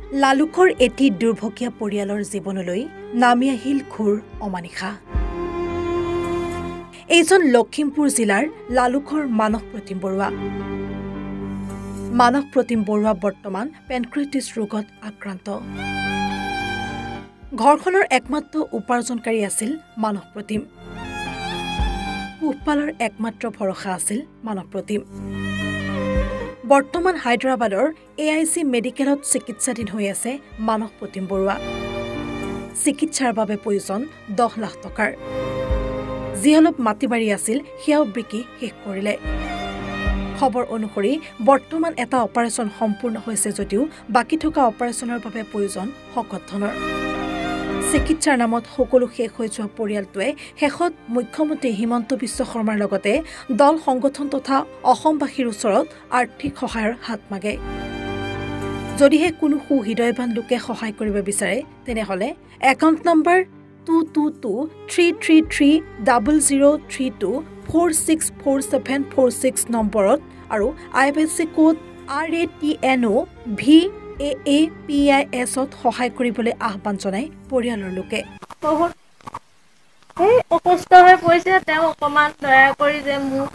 লালুকৰ এটি দুৰ্ভগীয়া পৰিয়ালৰ জীৱনলৈ নামি আহিল ঘোৰ অমানিশা। এইজন লখিমপুৰ জিলাৰ লালুকৰ মানস প্ৰতিম বৰুৱা। মানস প্ৰতিম বৰুৱা বৰ্তমান পেনক্ৰিয়াটিছ ৰোগত আক্ৰান্ত। ঘৰখনৰ একমাত্ৰ উপাৰ্জনকাৰী আছিল মানস প্ৰতিম। পোহপালৰ একমাত্ৰ ভৰসা আছিল মানস প্ৰতিম। বৰ্তমান হায়দৰাবাদৰ AIC মেডিকেলত চিকিৎসাধীন হৈ আছে মানস প্ৰতিম বৰুৱা। চিকিৎসাৰ বাবে প্ৰয়োজন 10 লাখ টকাৰ। যি অলপ মাটি বাৰী আছিল সেয়াও বিকি শেষ কৰিলে। খবৰ অনুসৰি বৰ্তমান এটা অপাৰেশ্যন সম্পূৰ্ণ হৈছে যদিও বাকী থকা অপাৰেশ্যনৰ বাবে প্ৰয়োজন শকত ধনৰ। চিকিৎসাৰ নামত সকলো শেষ হৈ যোৱা পৰিয়ালটোৱে শেষত মুখ্যমন্ত্ৰী হিমন্ত বিশ্ব শৰ্মাৰ লগতে দল সংগঠন তথা অসমবাসীৰ ওচৰত আৰ্থিক সহায়ৰ হাত মাগে। যদিহে কোনো সুহৃদয়বান লোকে সহায় কৰিব বিচাৰে তেনেহলে একাউণ্ট নম্বৰ 2223330032464746 নম্বৰত আৰু IFSC কোড RATNO VAAPIS সহায় কৰিবলৈ আহ্বান জনাই পৰিয়ালৰ লোকে। অসুস্থ হৈ পৰিছে, তেওঁ অকমান দয়া কৰি যে মোক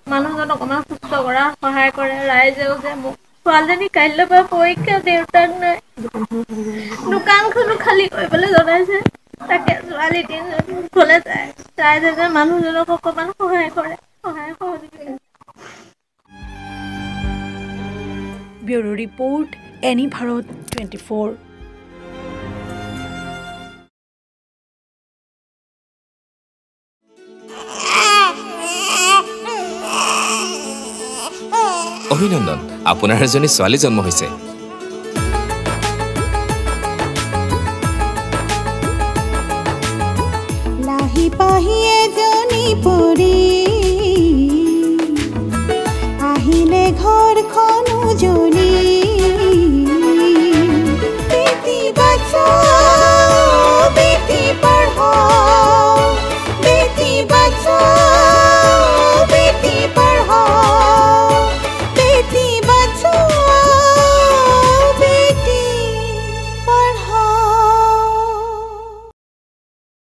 মানুহজন অকমান সুস্থ কৰা সহায় কৰে। ৰাইজেও যে মোক ছোৱালীজনী কাইলৈ পৰা পৰীক্ষা, দেউতাক নাই, দোকানখনো খালী কৰিবলৈ জনাইছে। তাকে ছোৱালী দিন গলে যায় ৰাইজে যে মানুহজনক অকমান সহায় কৰে, সহায় সহযোগিতা। Bureau report any Bharat 24। অভিনন্দন, আপোনাৰ এজনী ছোৱালী জন্ম হৈছে। লাহি পাহিয়ে